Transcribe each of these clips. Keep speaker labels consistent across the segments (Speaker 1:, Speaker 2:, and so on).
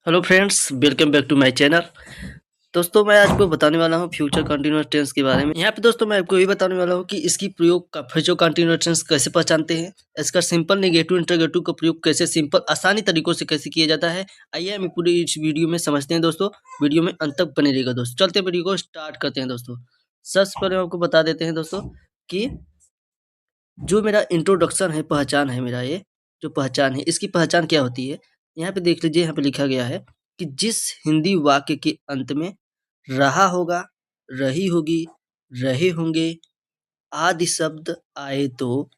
Speaker 1: Hello friends, welcome back to my channel. दोस्तों, मैं आपको बताने वाला हूँ फ्यूचर कंटिन्यूअस टेंस के बारे में। यहाँ पे दोस्तों मैं आपको ये बताने वाला हूँ कि इसकी प्रयोग का फ्यूचर कंटिन्यूअस टेंस कैसे पहचानते हैं, इसका सिंपल नेगेटिव इंटरोगेटिव का प्रयोग कैसे सिंपल आसानी तरीकों से कैसे किया जाता है। आइए हम पूरी इस वीडियो में समझते हैं दोस्तों। वीडियो में अंत तक बने रहिएगा दोस्तों। चलते हैं वीडियो को स्टार्ट करते हैं दोस्तों। सबसे पहले आपको बता देते हैं दोस्तों कि जो मेरा इंट्रोडक्शन है, पहचान है मेरा, ये जो पहचान है इसकी पहचान क्या होती है। यहाँ पे देख लीजिए, यहाँ पे लिखा गया है कि जिस हिंदी वाक्य के अंत में रहा होगा, रही होगी, रहे होंगे आदि शब्द आए तो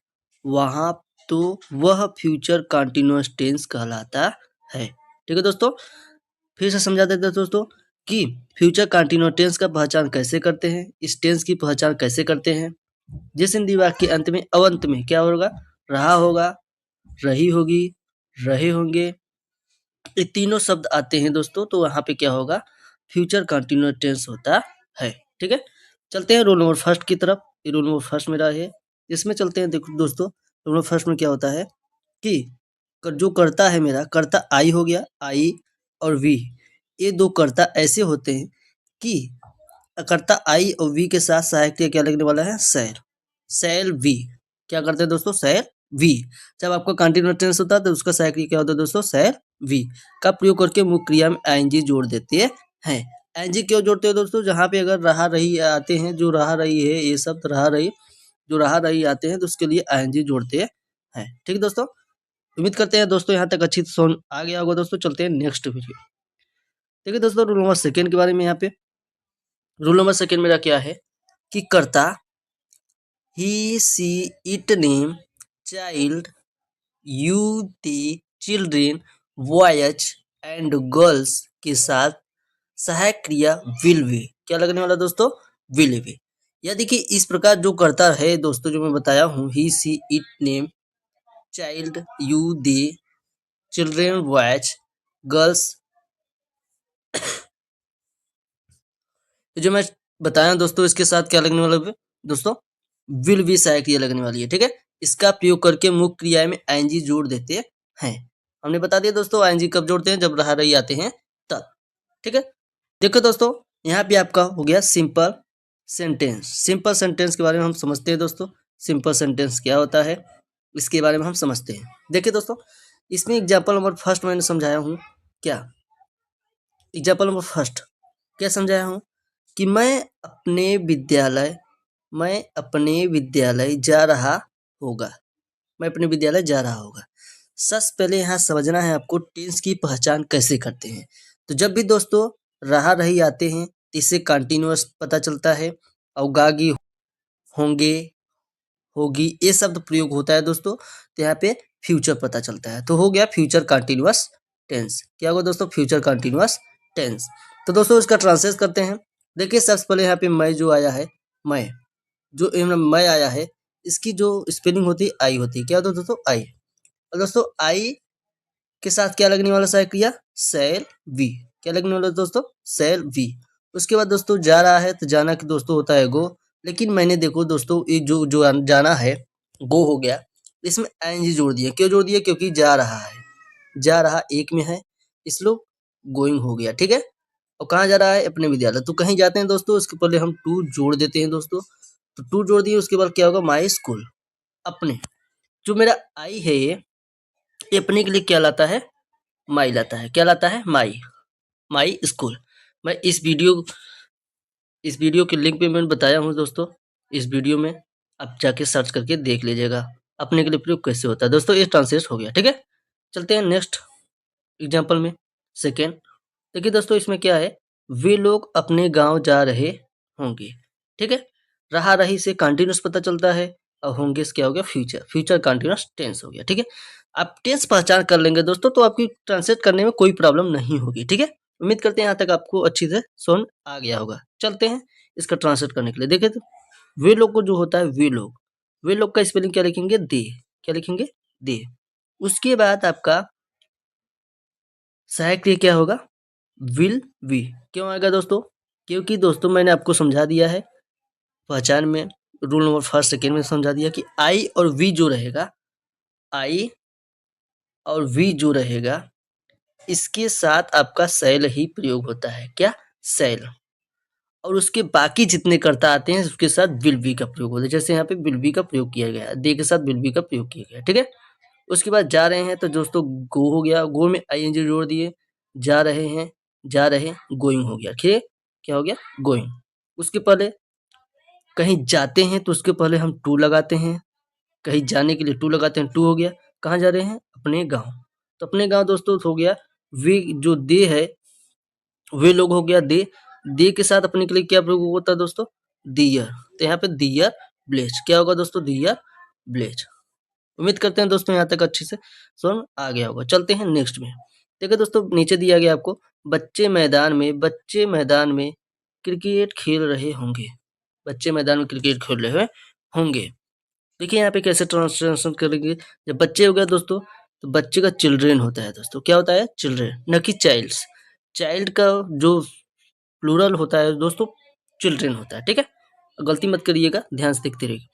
Speaker 1: वहाँ तो वह फ्यूचर कंटीन्यूअस टेंस कहलाता है। ठीक है दोस्तों, फिर से समझा देते हैं दोस्तों कि फ्यूचर कंटीन्यूअस टेंस का पहचान कैसे करते हैं, इस टेंस की पहचान कैसे करते हैं। जिस हिंदी वाक्य के अंत में अवंत में क्या होगा, रहा होगा, रही होगी, रहे होंगे, ये तीनों शब्द आते हैं दोस्तों, तो वहाँ पे क्या होगा, फ्यूचर कंटिन्यूअस टेंस होता है। ठीक है, चलते हैं रोल नंबर फर्स्ट की तरफ। ये रोल नंबर फर्स्ट मेरा है, इसमें चलते हैं। देखो दोस्तों, रोल नंबर फर्स्ट में क्या होता है कि जो कर्ता है मेरा, कर्ता आई हो गया, आई और वी, ये दो कर्ता ऐसे होते हैं कि कर्ता आई और वी के साथ सहायक क्रिया क्या लगने वाला है, शैल। शैल वी क्या करते हैं दोस्तों, शैल वी। जब आपका कंटीन्यूअस टेंस होता है तो उसका सहायक क्रिया क्या होता है दोस्तों, शैल वी का प्रयोग करके मुख्य क्रिया में आईएनजी जोड़ देते हैं। आईएनजी क्यों जोड़ते हो दोस्तों, जहाँ पे अगर रहा रही आते हैं, जो रहा रही है, ये शब्द रहा रही, जो रहा रही आते हैं तो उसके लिए आईएनजी जोड़ते हैं। ठीक है दोस्तों, उम्मीद करते हैं दोस्तों यहाँ तक अच्छी समझ आ गया होगा दोस्तों। चलते हैं नेक्स्ट वीडियो। ठीक है दोस्तों, रूल नंबर सेकेंड के बारे में। यहाँ पे रूल नंबर सेकेंड मेरा क्या है कि कर्ता he she it name child you they children boys and girls के साथ सहायक क्रिया विल बी क्या लगने वाला दोस्तों, विल बी। यदि कि इस प्रकार जो करता है दोस्तों, जो मैं बताया हूँ, he she it name child you they children boys girls, जो मैं बताया दोस्तों, इसके साथ क्या लगने वाला है दोस्तों, विल बी सहायक क्रिया लगने वाली है। ठीक है, इसका प्रयोग करके मुख्य क्रिया में आईएनजी जोड़ देते हैं। हमने बता दिया दोस्तों, आईएनजी कब जोड़ते हैं, जब रहा रही आते हैं तब। ठीक है, देखो दोस्तों, यहाँ पे आपका हो गया सिंपल सेंटेंस। सिंपल सेंटेंस के बारे में हम समझते हैं दोस्तों। सिंपल सेंटेंस क्या होता है, इसके बारे में हम समझते हैं। देखिए दोस्तों, इसमें एग्जाम्पल नंबर फर्स्ट मैंने समझाया हूँ क्या, एग्जाम्पल नंबर फर्स्ट क्या समझाया हूँ कि मैं अपने विद्यालय जा रहा होगा, मैं अपने विद्यालय जा रहा होगा। सबसे पहले यहाँ समझना है आपको टेंस की पहचान कैसे करते हैं। तो जब भी दोस्तों रहा रही आते हैं तो इससे कंटिन्यूअस पता चलता है, और गागी, होंगे, होगी, ये शब्द प्रयोग होता है दोस्तों, तो यहाँ पे फ्यूचर पता चलता है। तो हो गया फ्यूचर कंटिन्यूअस टेंस। क्या होगा दोस्तों, फ्यूचर कंटिन्यूअस टेंस। तो दोस्तों इसका ट्रांसलेट करते हैं। देखिए सबसे पहले यहाँ पे मैं जो आया है, मैं जो मैं आया है, इसकी जो स्पेलिंग होती है आई होती है। क्या होता है दोस्तों, आई। और दोस्तों आई के साथ क्या लगने वाला सहायक क्रिया, सेल वी। क्या लगने वाला दोस्तों, सेल वी। उसके बाद दोस्तों जा रहा है, तो जाना की दोस्तों होता है गो। लेकिन मैंने देखो दोस्तों, ये जो जो जाना है गो हो गया, इसमें आईएनजी जोड़ दिया। क्यों जोड़ दिया, क्योंकि जा रहा है, जा रहा एक में है, इसलिए गोइंग हो गया। ठीक है, और कहाँ जा रहा है, अपने विद्यालय। तो कहीं जाते हैं दोस्तों, उसके पहले हम टू जोड़ देते हैं दोस्तों। तो टू जोड़ दिए, उसके बाद क्या होगा, माई स्कूल, अपने। जो मेरा आई है ये अपने के लिए क्या लाता है, माई लाता है। क्या लाता है, माई, माई स्कूल। मैं इस वीडियो के लिंक पे मैंने बताया हूँ दोस्तों। इस वीडियो में आप जाके सर्च करके देख लीजिएगा अपने के लिए प्रयोग कैसे होता है दोस्तों। ये ट्रांसलेट हो गया। ठीक है, चलते हैं नेक्स्ट एग्जाम्पल में। सेकेंड देखिए दोस्तों, इसमें क्या है, वे लोग अपने गांव जा रहे होंगे। ठीक है, रहा रही से कंटिन्यूस पता चलता है, और होंगे से क्या हो गया, फ्यूचर, फ्यूचर कंटिन्यूस टेंस हो गया। ठीक है, आप टेंस पहचान कर लेंगे दोस्तों, तो आपकी ट्रांसलेट करने में कोई प्रॉब्लम नहीं होगी। ठीक है, उम्मीद करते हैं यहाँ तक आपको अच्छी से समझ आ गया होगा। चलते हैं इसका ट्रांसलेट करने के लिए। देखिए तो वे लोग को जो होता है, वे लोग का स्पेलिंग क्या लिखेंगे, दे। क्या लिखेंगे, दे। उसके बाद आपका सहायक क्रिया क्या होगा, विल बी। क्यों आएगा दोस्तों, क्योंकि दोस्तों मैंने आपको समझा दिया है पहचान में, रूल नंबर फर्स्ट सेकेंड में समझा दिया कि आई और वी जो रहेगा, आई और वी जो रहेगा, इसके साथ आपका शैल ही प्रयोग होता है। क्या? शैल। और उसके बाकी जितने कर्ता आते हैं उसके साथ विल बी का प्रयोग होता है। जैसे यहाँ पे विल बी का प्रयोग किया गया है, दे के साथ विल बी का प्रयोग किया गया है। ठीक है। उसके बाद जा रहे हैं तो दोस्तों गो हो गया, गो में आईएनजी जोड़ दिए, जा रहे हैं, जा रहे, गोइंग हो गया। ठीक है। क्या हो गया? गोइंग। उसके पहले कहीं जाते हैं तो उसके पहले हम टू लगाते हैं, कहीं जाने के लिए टू लगाते हैं, टू हो गया। कहाँ जा रहे हैं? अपने गाँव। तो अपने गाँव दोस्तों हो गया, वे जो दे है, वे लोग हो गया दे। दे के साथ अपने के लिए क्या प्रयोग होता है दोस्तों? दियर। तो यहाँ पे दियर ब्लेज। क्या होगा दोस्तों? दियर ब्लेज। उम्मीद करते हैं दोस्तों यहाँ तक अच्छे से समझ आ गया होगा। चलते हैं नेक्स्ट में। देखिए दोस्तों नीचे दिया गया आपको, बच्चे मैदान में क्रिकेट खेल रहे होंगे। बच्चे मैदान में क्रिकेट खेल रहे होंगे। देखिए यहाँ पे कैसे ट्रांसलेशन करेंगे। जब बच्चे हो गया दोस्तों तो बच्चे का चिल्ड्रेन होता है दोस्तों। क्या होता है? चिल्ड्रेन, न कि चाइल्ड्स। चाइल्ड का जो प्लूरल होता है दोस्तों चिल्ड्रेन होता है। ठीक है। गलती मत करिएगा, ध्यान से देखते रहिए।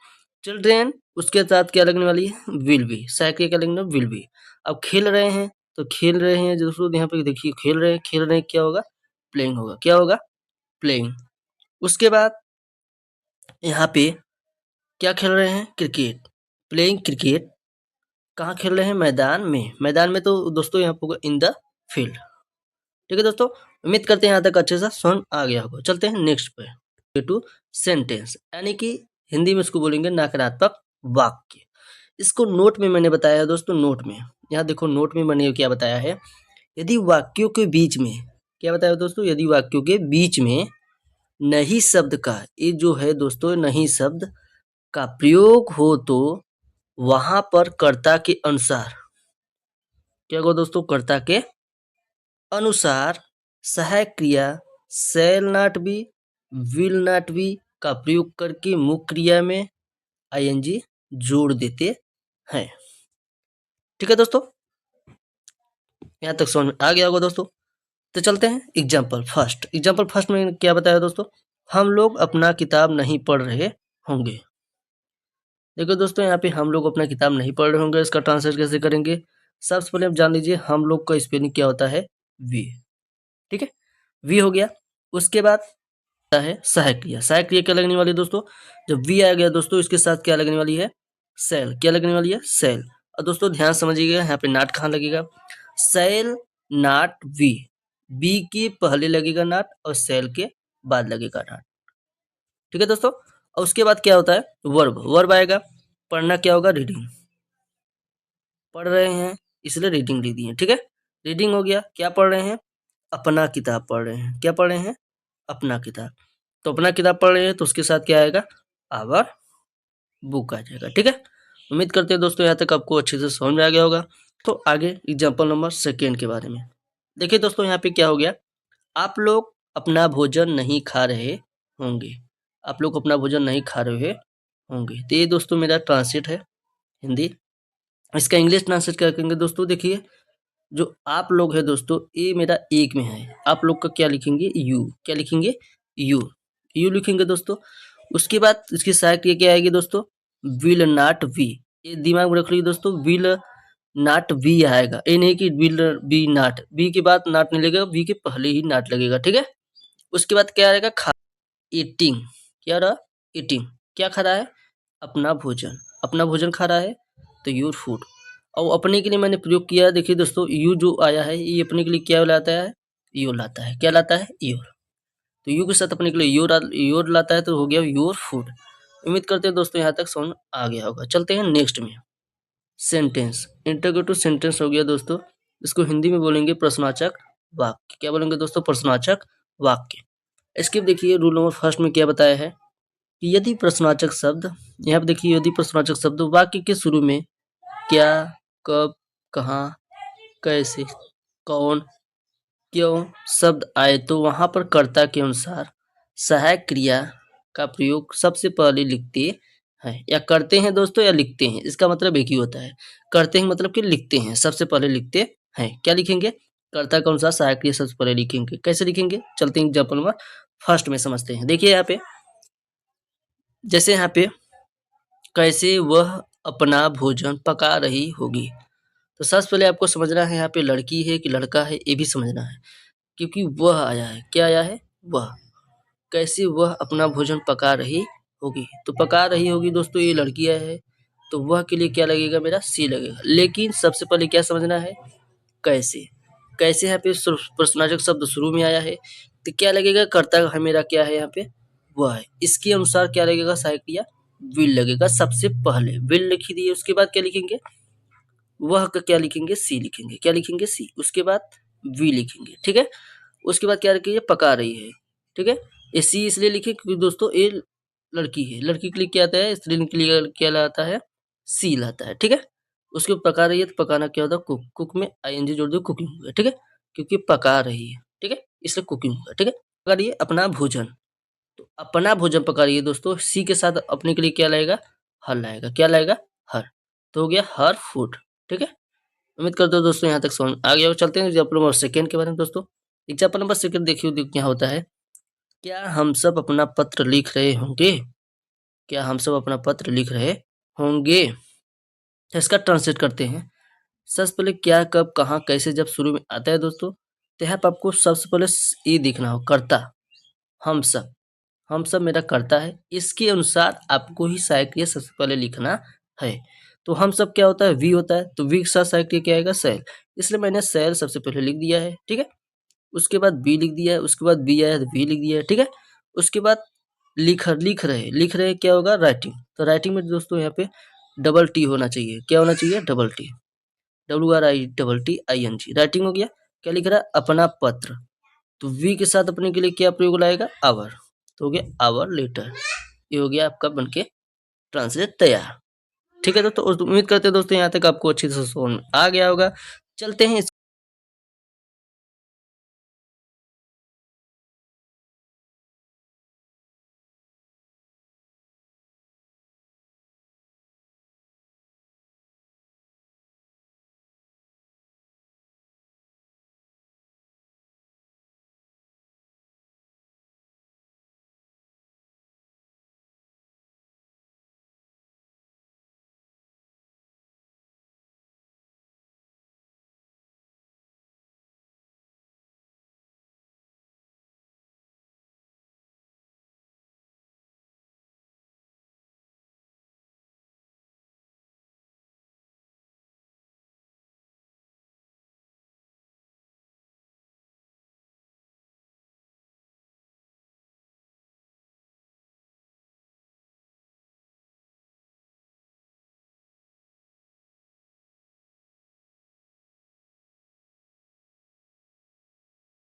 Speaker 1: चिल्ड्रेन उसके साथ क्या लगने वाली है? Will be. साइकिल क्या लगने? Will be. अब खेल रहे हैं तो खेल रहे हैं दोस्तों, यहाँ पे देखिए खेल रहे हैं क्या होगा? प्लेइंग होगा। क्या होगा? प्लेइंग। उसके बाद यहाँ पे क्या खेल रहे हैं? क्रिकेट। Playing cricket. कहाँ खेल रहे हैं? मैदान में। मैदान में तो दोस्तों यहाँ पे इन द फील्ड। ठीक है दोस्तों, उम्मीद करते हैं यहाँ तक अच्छे से समझ आ गया होगा। चलते हैं नेक्स्ट पे, टू सेंटेंस, यानी कि हिंदी में इसको बोलेंगे नकारात्मक वाक्य। इसको नोट में मैंने बताया है दोस्तों, नोट में। यहाँ देखो नोट में मैंने क्या बताया है, यदि वाक्यों के बीच में, क्या बताया दोस्तों? यदि वाक्यों के बीच में नहीं शब्द का, ये जो है दोस्तों नहीं शब्द का प्रयोग हो तो वहां पर कर्ता के अनुसार, क्या होगा दोस्तों? कर्ता के अनुसार सहायक क्रिया shall not be, will not be का प्रयोग करके मुख्य क्रिया में आईएनजी जोड़ देते हैं। ठीक है दोस्तों, यहाँ तक समझ में आ गया होगा दोस्तों। तो चलते हैं एग्जाम्पल फर्स्ट। एग्जाम्पल फर्स्ट में क्या बताया दोस्तों? हम लोग अपना किताब नहीं पढ़ रहे होंगे। देखो दोस्तों यहाँ पे हम लोग अपना किताब नहीं पढ़ रहे होंगे, इसका ट्रांसलेट कैसे करेंगे? सबसे पहले आप जान लीजिए हम लोग का स्पेलिंग क्या होता है? वी। ठीक है, वी हो गया। उसके बाद है सहायक क्रिया। सहायक क्रिया क्या लगने वाली है दोस्तों? जब वी आ गया दोस्तों इसके साथ क्या लगने वाली है? सेल। क्या लगने वाली है? सेल। और दोस्तों ध्यान समझिएगा यहाँ पे नाट कहाँ लगेगा? Cell naught we. बी के पहले लगेगा नाट और सेल के बाद लगेगा नाट। ठीक है दोस्तों, और उसके बाद क्या होता है? वर्ब। वर्ब आएगा। पढ़ना क्या होगा? रीडिंग। पढ़ रहे हैं इसलिए रीडिंग लिख दिए। ठीक है, रीडिंग हो गया। क्या पढ़ रहे हैं? अपना किताब पढ़ रहे हैं। क्या पढ़ रहे हैं? अपना किताब। तो अपना किताब पढ़ रहे हैं तो उसके साथ क्या आएगा? आवर बुक आ जाएगा। ठीक है, उम्मीद करते हैं दोस्तों यहाँ तक आपको अच्छे से समझ में आ गया होगा। तो आगे एग्जाम्पल नंबर सेकेंड के बारे में देखिए दोस्तों, यहाँ पे क्या हो गया? आप लोग अपना भोजन नहीं खा रहे होंगे। आप लोग अपना भोजन नहीं खा रहे होंगे। तो ये दोस्तों मेरा ट्रांसलेट है हिंदी। इसका इंग्लिश ट्रांसलेट क्या करेंगे दोस्तों? देखिए जो आप लोग है दोस्तों ये मेरा एक में है, आप लोग का क्या लिखेंगे? यू। क्या लिखेंगे? यू। यू लिखेंगे दोस्तों। उसके बाद इसकी सहायक क्रिया क्या आएगी दोस्तों? Will not we. ये दिमाग में रख लीजिए दोस्तों, विल नॉट वी आएगा। ये नहीं कि विल बी नॉट, बी के बाद नॉट नहीं लगेगा, वी के पहले ही नॉट लगेगा। ठीक है, उसके बाद क्या आएगा? खा। ईटिंग। क्या रहा? ईटिंग। क्या खा रहा है? अपना भोजन। अपना भोजन खा रहा है तो योर फूड। और अपने के लिए मैंने प्रयोग किया है। देखिए दोस्तों यू जो आया है ये अपने के लिए क्या लाता है? योर लाता है। क्या लाता है? योर। तो यू के साथ अपने के लिए योर लाता है तो हो गया योर फूड। उम्मीद करते हैं दोस्तों यहाँ तक समझ आ गया होगा। चलते हैं नेक्स्ट में, सेंटेंस। इंटरोगेटिव सेंटेंस हो गया दोस्तों, इसको हिंदी में बोलेंगे प्रश्नवाचक वाक्य। क्या बोलेंगे दोस्तों? प्रश्नवाचक वाक्य। इसके देखिए रूल नंबर फर्स्ट में क्या बताया है कि यदि प्रश्नवाचक शब्द, यहाँ पे देखिए यदि प्रश्नवाचक शब्द वाक्य के शुरू में क्या, कब, कहाँ, कैसे, कौन, क्यों शब्द आए तो वहां पर कर्ता के अनुसार सहायक क्रिया का प्रयोग सबसे पहले लिखते हैं, या करते हैं दोस्तों या लिखते हैं। इसका मतलब एक ही होता है, करते हैं मतलब कि लिखते हैं, सबसे पहले लिखते हैं। क्या लिखेंगे? कर्ता के अनुसार सहायक क्रिया सबसे पहले लिखेंगे। कैसे लिखेंगे? चलते हैं एग्जाम्पल नंबर फर्स्ट में समझते हैं। देखिए यहाँ पे जैसे यहाँ पे कैसे वह अपना भोजन पका रही होगी। तो सबसे पहले आपको समझना है यहाँ पे लड़की है कि लड़का है, ये भी समझना है, क्योंकि वह आया है। क्या आया है? वह। कैसे वह अपना भोजन पका रही होगी? तो पका रही होगी दोस्तों, ये लड़की है, तो वह के लिए क्या लगेगा? मेरा सी लगेगा। लेकिन सबसे पहले क्या समझना है? कैसे। कैसे यहाँ पे प्रश्नवाचक शब्द शुरू में आया है, तो क्या लगेगा? कर्ता है मेरा क्या है यहाँ पे? वह है। इसके अनुसार क्या लगेगा? सहायक क्रिया विल लगेगा। सबसे पहले विल लिख दिए, उसके बाद क्या लिखेंगे? वह का क्या लिखेंगे? सी लिखेंगे। क्या लिखेंगे? सी। उसके बाद वी लिखेंगे, ठीक है। उसके बाद क्या लिखेंगे? पका रही है, ठीक है। ये सी इसलिए लिखे क्योंकि दोस्तों ये लड़की है, लड़की के लिए क्या आता है? स्त्रीलिंग के लिए क्या लाता है? सी लाता है, ठीक है। उसके बाद पका रही है, तो पकाना क्या होता है? कुक। कुक में आईएनजी जोड़ दो, कुकिंग होगा, ठीक है, क्योंकि पका रही है, ठीक है, इसलिए कुकिंग होगा, ठीक है। पका रही है अपना भोजन, तो अपना भोजन पका रही है दोस्तों, सी के साथ अपने के लिए क्या लाएगा? हर लाएगा। क्या लाएगा? हर। तो हो गया हर फूड, ठीक है। उम्मीद करता हूँ दोस्तों यहाँ तक समझ आ गया। चलते हैं एग्जाम्पल नंबर सेकंड के बारे में दोस्तों। एग्जाम्पल नंबर सेकंड देखिए क्या होता है। क्या हम सब अपना पत्र लिख रहे होंगे? क्या हम सब अपना पत्र लिख रहे होंगे? इसका ट्रांसलेट करते हैं। सबसे पहले क्या, कब, कहाँ, कैसे जब शुरू में आता है दोस्तों, तो यहाँ पर आपको सबसे पहले ये दिखना हो, कर्ता। हम सब। हम सब मेरा कर्ता है, इसके अनुसार आपको ही सहायक क्रिया सबसे पहले लिखना है। तो हम सब क्या होता है? वी होता है, तो वी के साथ सहायक क्रिया क्या आएगा? सेल। इसलिए मैंने सेल सबसे पहले लिख दिया है, ठीक है। उसके बाद बी लिख दिया है, उसके बाद बी आया तो वी लिख दिया है, ठीक है। उसके बाद लिख रहे क्या होगा? राइटिंग। तो राइटिंग में दोस्तों यहाँ पे डबल टी होना चाहिए। क्या होना चाहिए? Double T. WRITTING, राइटिंग हो गया। क्या लिख रहा है? अपना पत्र। तो वी के साथ अपने के लिए क्या प्रयोग लाएगा? आवर। तो हो गया आवर लेटर। ये हो गया आपका बनके ट्रांसलेट तैयार, ठीक है। तो उम्मीद करते हैं दोस्तों यहाँ तक आपको अच्छी से समझ में आ गया होगा। चलते हैं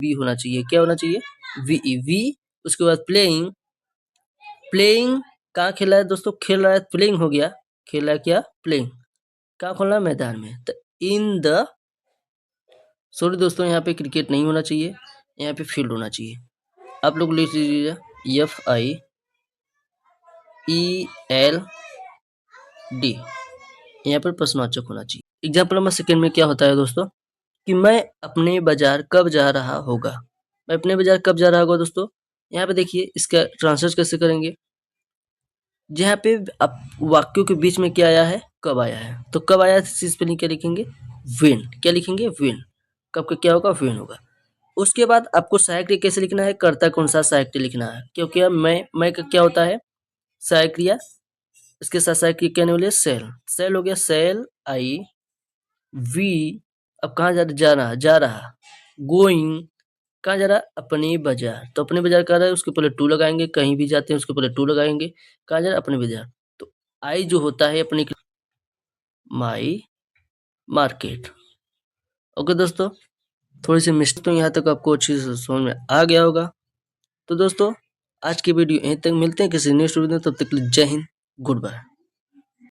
Speaker 1: वी होना चाहिए। क्या होना चाहिए? वी। वी। उसके बाद प्लेइंग। प्लेइंग कहाँ खेल रहा है दोस्तों? खेल रहा है, प्लेइंग हो गया। खेल रहा है क्या? प्लेइंग। कहाँ खेल रहा है? मैदान में। तो इन द, सॉरी दोस्तों यहाँ पे क्रिकेट नहीं होना चाहिए, यहाँ पे फील्ड होना चाहिए। आप लोग लिख लीजिए FIELD, यहाँ पर प्रश्नवाचक होना चाहिए। एग्जाम्पल नंबर सेकंड में क्या होता है दोस्तों कि मैं अपने बाजार कब जा रहा होगा। मैं अपने बाजार कब जा रहा होगा दोस्तों, यहाँ पे देखिए इसका ट्रांसलेट कैसे करेंगे। जहाँ पे अब वाक्यों के बीच में क्या आया है? कब आया है। तो कब आया है इस पे क्या लिखेंगे? व्हेन। क्या लिखेंगे? व्हेन। कब का क्या होगा? व्हेन होगा। उसके बाद आपको सहायक क्रिया कैसे लिखना है? कर्ता कौन सा सहायक क्रिया लिखना है, क्योंकि अब मैं का क्या होता है? सहायक क्रिया। इसके साथ सहायक क्रिया क्या होने वाली है? सेल। सेल हो गया। Sell I we. अब कहाँ जा रहा गोइंग। कहाँ जा रहा है? अपने बाजार। तो अपने बाजार कहाँ रहा है? उसके पहले टू लगाएंगे। कहीं भी जाते हैं उसके पहले टू लगाएंगे। कहाँ जा रहा है? अपने बाजार। तो आई जो होता है अपने माई मार्केट। ओके दोस्तों, थोड़ी सी मिस्टेक तो यहाँ तक आपको अच्छी से समझ में आ गया होगा। तो दोस्तों आज की वीडियो यहीं तक, मिलते हैं किसी नेक्स्ट वीडियो में, तब तक के लिए जय हिंद, गुड बाय।